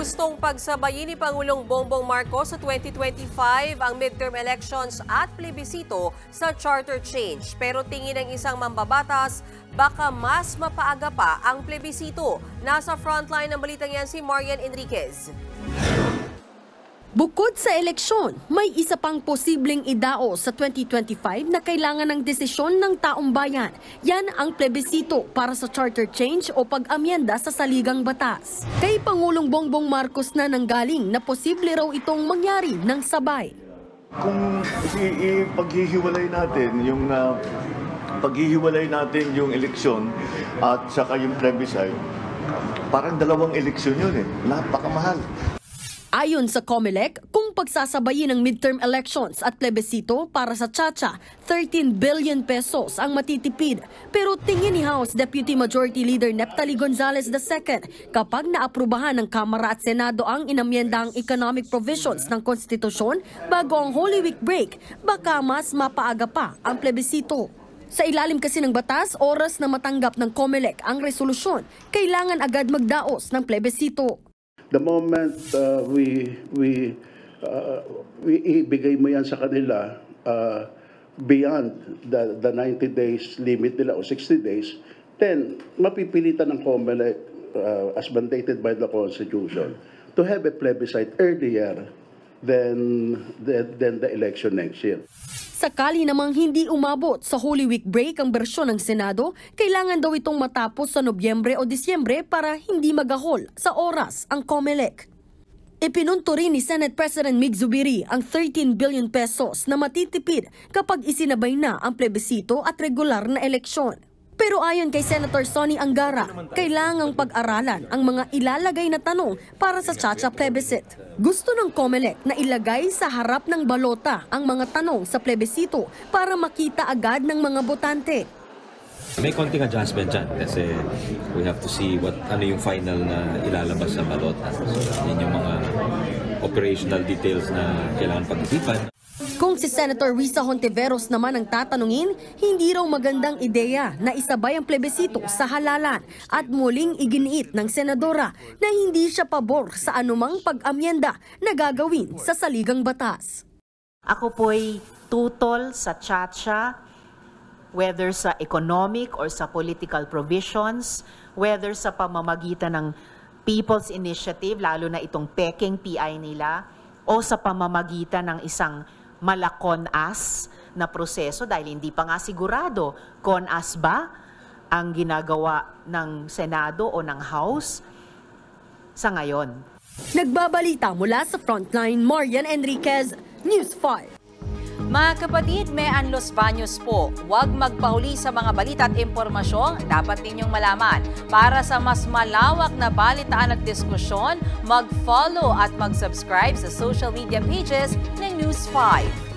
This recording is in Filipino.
Gustong pagsabayin ni Pangulong Bongbong Marcos sa 2025 ang midterm elections at plebisito sa charter change. Pero tingin ng isang mambabatas, baka mas mapaaga pa ang plebisito. Nasa frontline ng balitang yan si Marian Enriquez. Bukod sa eleksyon, may isa pang posibleng idao sa 2025 na kailangan ng desisyon ng taong bayan. Yan ang plebisito para sa charter change o pag-amyenda sa saligang batas. Kay Pangulong Bongbong Marcos na nanggaling na posible raw itong mangyari ng sabay. Kung paghihiwalay natin yung eleksyon at saka yung plebiscite, parang dalawang eleksyon yun Napakamahal. Ayon sa COMELEC, kung pagsasabayin ng midterm elections at plebisito para sa Chacha, 13 billion pesos ang matitipid. Pero tingin ni House Deputy Majority Leader Neptali Gonzales II, kapag naaprubahan ng Kamara at Senado ang inamyendang economic provisions ng konstitusyon bago ang Holy Week break, baka mas mapaaga pa ang plebisito. Sa ilalim kasi ng batas, oras na matanggap ng COMELEC ang resolusyon, kailangan agad magdaos ng plebisito. The moment we ibigay mo yan sa kanila beyond the 90 days limit nila o 60 days, then mapipilitan ng COMELEC as mandated by the Constitution to have a plebiscite earlier than the election next year. Sakali namang hindi umabot sa Holy Week break ang bersyon ng Senado, kailangan daw itong matapos sa Nobyembre o Disyembre para hindi magahol sa oras ang COMELEC. Ipinunto rin ni Senate President Mig Zubiri ang 13 billion pesos na matitipid kapag isinabay na ang plebisito at regular na eleksyon. Pero ayon kay Senator Sonny Angara, kailangang pag-aralan ang mga ilalagay na tanong para sa Chacha plebiscite. Gusto ng COMELEC na ilagay sa harap ng balota ang mga tanong sa plebisito para makita agad ng mga botante. May konting adjustment dyan kasi we have to see ano yung final na ilalabas sa balota. So, yun yung mga operational details na kailangan pag-isipan. Kung si Senator Risa Hontiveros naman ang tatanungin, hindi raw magandang ideya na isabay ang plebisito sa halalan at muling iginiit ng senadora na hindi siya pabor sa anumang pag-amyenda na gagawin sa saligang batas. Ako po'y tutol sa Chacha, whether sa economic or sa political provisions, whether sa pamamagitan ng People's Initiative, lalo na itong peking PI nila, o sa pamamagitan ng isang mala-CONAS na proseso dahil hindi pa nga sigurado CONAS ba ang ginagawa ng Senado o ng House sa ngayon. Nagbabalita mula sa Frontline, Marian Enriquez, News 5. Mga kapatid, Mean Los Baños po. Huwag magpahuli sa mga balita at impormasyong dapat ninyong malaman. Para sa mas malawak na balitaan at diskusyon, mag-follow at mag-subscribe sa social media pages ng News 5.